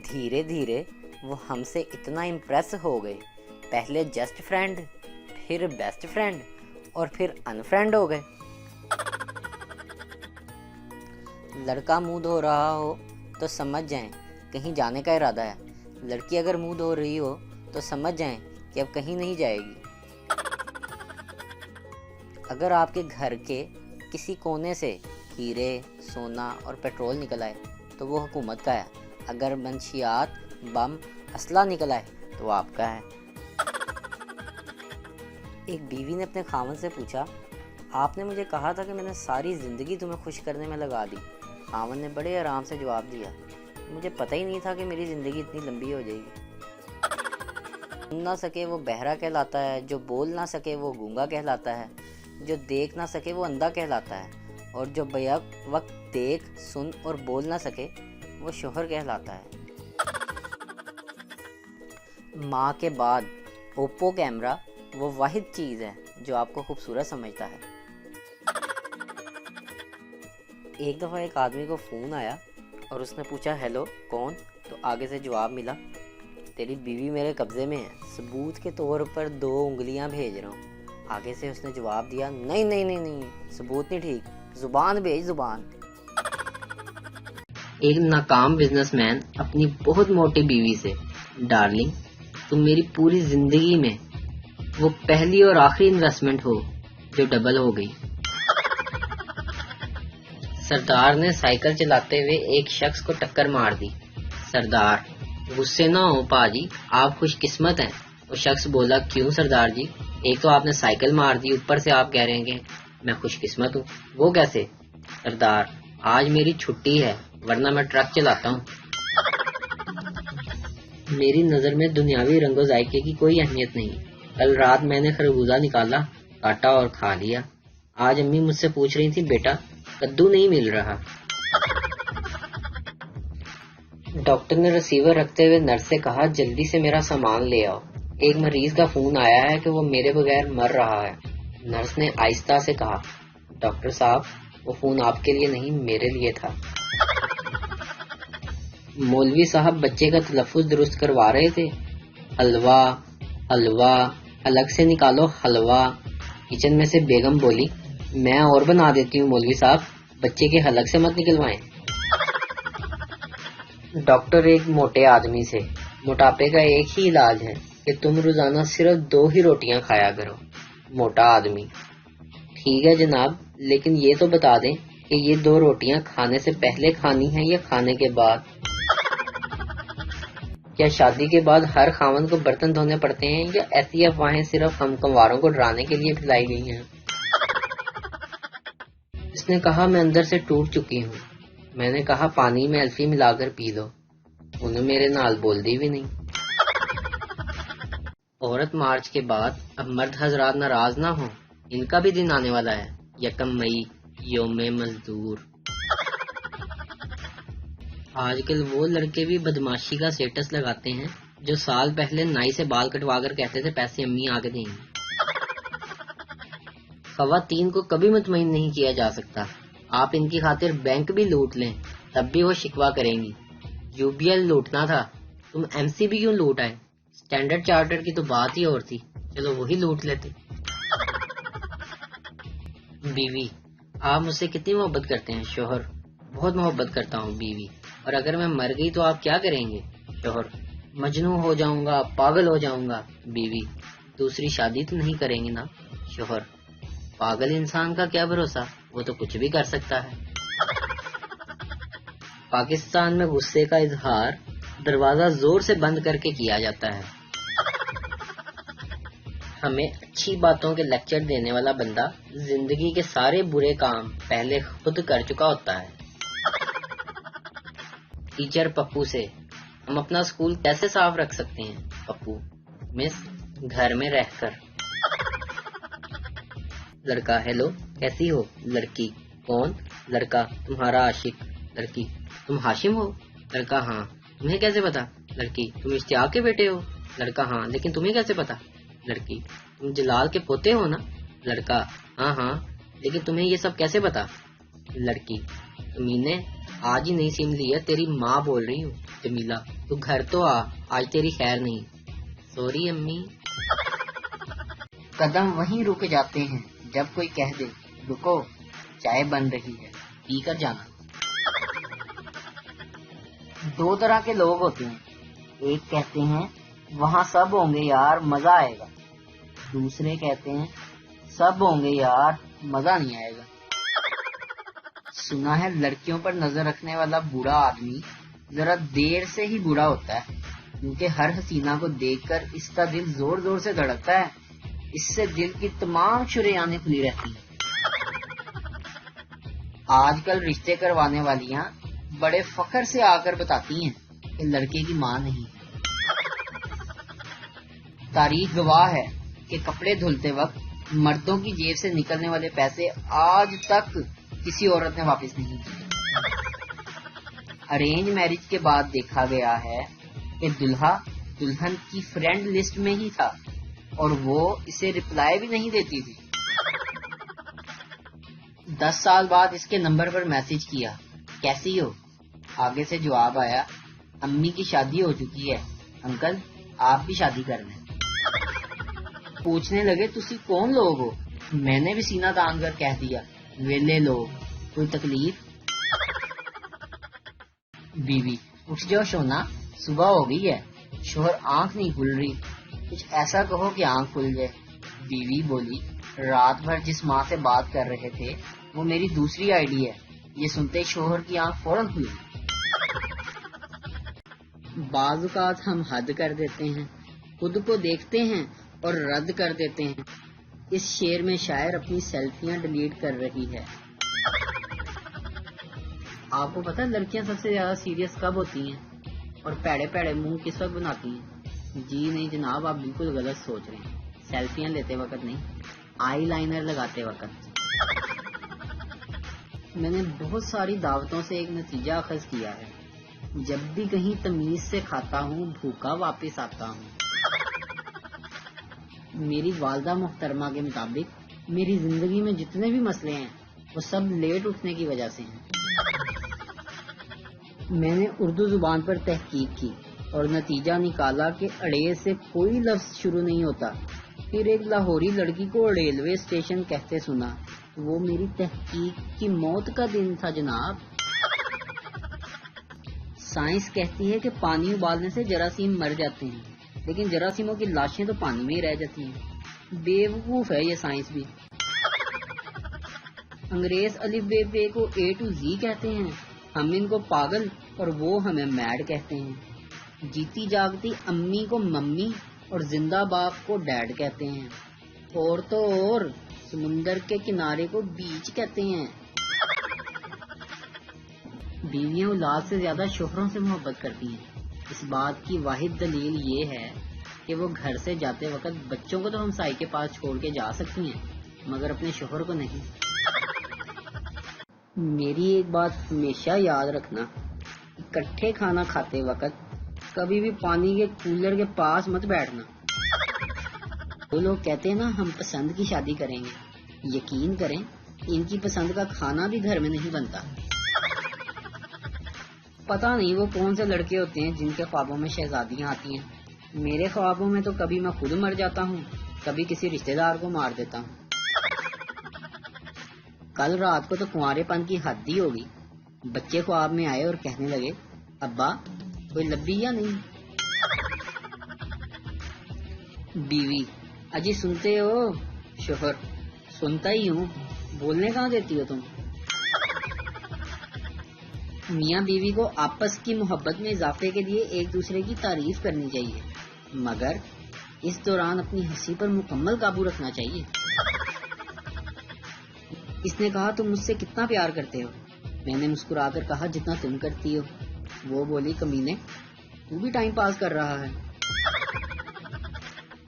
धीरे धीरे वो हमसे इतना इम्प्रेस हो गए, पहले जस्ट फ्रेंड, फिर बेस्ट फ्रेंड और फिर अनफ्रेंड हो गए। लड़का मुंह धो रहा हो तो समझ जाएं कहीं जाने का इरादा है, लड़की अगर मुंह धो रही हो तो समझ जाएं कि अब कहीं नहीं जाएगी। अगर आपके घर के किसी कोने से हीरे, सोना और पेट्रोल निकल आए तो वो हुकूमत का है, अगर मंशियात, बम, असला निकल आए तो वो आपका है। एक बीवी ने अपने खामन से पूछा, आपने मुझे कहा था कि मैंने सारी ज़िंदगी तुम्हें खुश करने में लगा दी। खामन ने बड़े आराम से जवाब दिया, मुझे पता ही नहीं था कि मेरी ज़िंदगी इतनी लंबी हो जाएगी। सुन ना सके वो बहरा कहलाता है, जो बोल ना सके वो गूंगा कहलाता है, जो देख ना सके वो अंधा कहलाता है, और जो बैक वक्त देख, सुन और बोल ना सके वो शोहर कहलाता है। माँ के बाद ओप्पो कैमरा वो वाहिद चीज़ है जो आपको खूबसूरत समझता है। एक दफ़ा एक आदमी को फ़ोन आया और उसने पूछा, हेलो कौन? तो आगे से जवाब मिला, तेरी बीवी मेरे कब्ज़े में है, सबूत के तौर पर 2 उंगलियां भेज रहा हूँ। आगे से उसने जवाब दिया, नहीं नहीं नहीं नहीं, सबूत नहीं ठीक, ज़ुबान भेज, ज़ुबान। एक नाकाम बिजनेसमैन अपनी बहुत मोटी बीवी से, डार्लिंग तुम मेरी पूरी जिंदगी में वो पहली और आखिरी इन्वेस्टमेंट हो जो डबल हो गई। सरदार ने साइकिल चलाते हुए एक शख्स को टक्कर मार दी। सरदार, गुस्से ना हो पाजी, आप खुशकिस्मत हैं। वो शख्स बोला, क्यों सरदार जी? एक तो आपने साइकिल मार दी, ऊपर से आप कह रहे हैं कि मैं खुशकिस्मत हूँ, वो कैसे? सरदार, आज मेरी छुट्टी है वरना मैं ट्रक चलाता हूँ। मेरी नज़र में दुनियावी रंगो जायके की कोई अहमियत नहीं। कल रात मैंने खरबूजा निकाला, काटा और खा लिया। आज अम्मी मुझसे पूछ रही थी, बेटा कद्दू नहीं मिल रहा। डॉक्टर ने रिसीवर रखते हुए नर्स से कहा, जल्दी से मेरा सामान ले आओ, एक मरीज का फोन आया है कि वो मेरे बगैर मर रहा है। नर्स ने आहिस्ता से कहा, डॉक्टर साहब वो फोन आपके लिए नहीं मेरे लिए था। मौलवी साहब बच्चे का तलफ्फुज दुरुस्त करवा रहे थे। हलवा हलवा, अलग से निकालो हलवा। किचन में से बेगम बोली, मैं और बना देती हूँ मौलवी साहब, बच्चे के हलक से मत निकलवाएं। डॉक्टर एक मोटे आदमी से, मोटापे का एक ही इलाज है कि तुम रोजाना सिर्फ 2 ही रोटियां खाया करो। मोटा आदमी, ठीक है जनाब, लेकिन ये तो बता दें कि ये 2 रोटियां खाने से पहले खानी है या खाने के बाद? क्या शादी के बाद हर खावन को बर्तन धोने पड़ते हैं या ऐसी अफवाहें सिर्फ हम कंवारों को डराने के लिए फैलाई गई हैं? इसने कहा, मैं अंदर से टूट चुकी हूँ। मैंने कहा, पानी में अल्फी मिलाकर पी लो। उन्हें मेरे नाल बोल दी भी नहीं। औरत मार्च के बाद अब मर्द हजरात नाराज ना हो, इनका भी दिन आने वाला है, 1 मई, यौमे मजदूर। आजकल वो लड़के भी बदमाशी का स्टेटस लगाते हैं जो साल पहले नाई से बाल कटवा कर कहते थे पैसे अम्मी आके देंगी। खवातीन को कभी मुतमईन नहीं किया जा सकता, आप इनकी खातिर बैंक भी लूट लें तब भी वो शिकवा करेंगी। यूबीएल लूटना था, तुम एमसीबी क्यों लूट आए? स्टैंडर्ड चार्टर की तो बात ही और थी, चलो वही लूट लेते। बीवी, आप मुझसे कितनी मोहब्बत करते हैं? शोहर, बहुत मोहब्बत करता हूँ बीवी, और अगर मैं मर गई तो आप क्या करेंगे? शोहर, मजनू हो जाऊंगा, पागल हो जाऊंगा। बीवी, दूसरी शादी तो नहीं करेंगे ना? शोहर, पागल इंसान का क्या भरोसा, वो तो कुछ भी कर सकता है। पाकिस्तान में गुस्से का इजहार दरवाजा जोर से बंद करके किया जाता है। हमें अच्छी बातों के लेक्चर देने वाला बंदा जिंदगी के सारे बुरे काम पहले खुद कर चुका होता है। टीचर पप्पू से, हम अपना स्कूल कैसे साफ रख सकते हैं? पप्पू, मिस, घर में रहकर। लड़का, हेलो कैसी हो? लड़की, कौन? लड़का, तुम्हारा आशिक। लड़की, तुम हाशिम हो? लड़का, हाँ। तुम्हें कैसे पता? लड़की, तुम इश्तियाक के बेटे हो? लड़का, हाँ, लेकिन तुम्हें कैसे पता? लड़की, तुम जलाल के पोते हो ना? लड़का, हाँ हाँ, लेकिन तुम्हें ये सब कैसे पता? लड़की, तुमीने آج ہی نہیں سم لی ہے، تیری ماں بول رہی ہوں۔ جمیلہ تو گھر تو آ، آج تیری خیر نہیں۔ سوری امی۔ قدم وہیں رک جاتے ہیں جب کوئی کہہ دے رکو چائے بن رہی ہے، پی کر جانا۔ دو طرح کے لوگ ہوتے ہیں، ایک کہتے ہیں وہاں سب ہوں گے یار مزہ آئے گا، دوسرے کہتے ہیں سب ہوں گے یار مزہ نہیں آئے گا۔ سنا ہے لڑکیوں پر نظر رکھنے والا بوڑھا آدمی ذرا دیر سے ہی بوڑھا ہوتا ہے، کیونکہ ہر حسینہ کو دیکھ کر اس کا دل زور زور سے دھڑکتا ہے، اس سے دل کی تمام شریانیں کھلی رہتی ہیں۔ آج کل رشتے کروانے والیاں بڑے فخر سے آ کر بتاتی ہیں کہ لڑکے کی ماں نہیں ہے۔ تاریخ گواہ ہے کہ کپڑے دھلتے وقت مردوں کی جیب سے نکلنے والے پیسے آج تک کسی عورت نے واپس نہیں کیے۔ ارینج میرج کے بعد دیکھا گیا ہے کہ دلہا دلہن کی فرینڈ لسٹ میں ہی تھا اور وہ اسے رپلائی بھی نہیں دیتی تھی۔ 10 سال بعد اس کے نمبر پر میسج کیا، کیسی ہو؟ آگے سے جواب آیا، امی کی شادی ہو چکی ہے، انکل آپ بھی شادی کر لیں۔ پوچھنے لگے تسی کون لوگ ہو؟ میں نے بھی سینہ تان کر کہہ دیا، ویلے لوگ، کوئی تکلیف؟ بیوی، اٹھ جاؤ شونا، صبح ہو گئی ہے۔ شوہر، آنکھ نہیں کھل رہی، کچھ ایسا کہو کہ آنکھ کھل جائے۔ بیوی بولی، رات بھر جس ماں سے بات کر رہے تھے وہ میری دوسری آئی ڈی ہے۔ یہ سنتے شوہر کی آنکھ فوراً کھلی۔ بعض اوقات ہم حد کر دیتے ہیں، خود کو دیکھتے ہیں اور رد کر دیتے ہیں۔ اس شعر میں شاعر اپنی سیلفیاں ڈیلیٹ کر رہی ہے۔ آپ کو پتہ ہے لڑکیاں سب سے زیادہ سیریس کب ہوتی ہیں اور پیڑے پیڑے منہ کس وقت بناتی ہیں؟ جی نہیں جناب، آپ بالکل غلط سوچ رہے ہیں۔ سیلفیاں لیتے وقت نہیں، آئی لائنر لگاتے وقت۔ میں نے بہت ساری دعوتوں سے ایک نتیجہ اخذ کیا ہے، جب بھی کہیں تمیز سے کھاتا ہوں بھوکا واپس آتا ہوں۔ میری والدہ محترمہ کے مطابق میری زندگی میں جتنے بھی مسئلے ہیں وہ سب لیٹ اٹھنے کی وجہ سے ہیں۔ میں نے اردو زبان پر تحقیق کی اور نتیجہ نکالا کہ اڑے سے کوئی لفظ شروع نہیں ہوتا۔ پھر ایک لاہوری لڑکی کو ریلوے اسٹیشن کہتے سنا، وہ میری تحقیق کی موت کا دن تھا جناب۔ سائنس کہتی ہے کہ پانی ابالنے سے جراثیم مر جاتے ہیں، لیکن جراثیموں کی لاشیں تو پانی میں ہی رہ جاتی ہیں۔ بیوقوف ہے یہ سائنس بھی۔ انگریز الف بے پے کو اے ٹو زی کہتے ہیں، ہم ان کو پاگل اور وہ ہمیں میڈ کہتے ہیں۔ جیتی جاگتی امی کو ممی اور زندہ باپ کو ڈیڈ کہتے ہیں، اور تو اور سمندر کے کنارے کو بیچ کہتے ہیں۔ بیویاں اولاد سے زیادہ شوہروں سے محبت کرتی ہیں۔ اس بات کی واحد دلیل یہ ہے کہ وہ گھر سے جاتے وقت بچوں کو تو ہمسائے کے پاس چھوڑ کے جا سکتی ہیں مگر اپنے شوہر کو نہیں۔ میری ایک بات ہمیشہ یاد رکھنا، اکٹھے کھانا کھاتے وقت کبھی بھی پانی کے کولر کے پاس مت بیٹھنا۔ وہ لوگ کہتے ہیں نا ہم پسند کی شادی کریں گے، یقین کریں ان کی پسند کا کھانا بھی گھر میں نہیں بنتا۔ پتہ نہیں وہ کون سے لڑکے ہوتے ہیں جن کے خوابوں میں شہزادیاں آتی ہیں۔ میرے خوابوں میں تو کبھی میں خود مر جاتا ہوں، کبھی کسی رشتہ دار کو مار دیتا ہوں۔ کل رات کو تو کنوارے پن کی حد ہی ہوگی، بچے خواب میں آئے اور کہنے لگے، ابا کوئی لبی یا نہیں؟ بیوی، اجی سنتے ہو؟ شوہر، سنتا ہی ہوں، بولنے کہاں دیتی ہو تم؟ میاں بیوی کو آپس کی محبت میں اضافے کے لیے ایک دوسرے کی تعریف کرنی چاہیے، مگر اس دوران اپنی ہنسی پر مکمل قابو رکھنا چاہیے۔ اس نے کہا تم مجھ سے کتنا پیار کرتے ہو؟ میں نے مسکرا کر کہا جتنا تم کرتی ہو۔ وہ بولی کمینے، تو بھی ٹائم پاس کر رہا ہے۔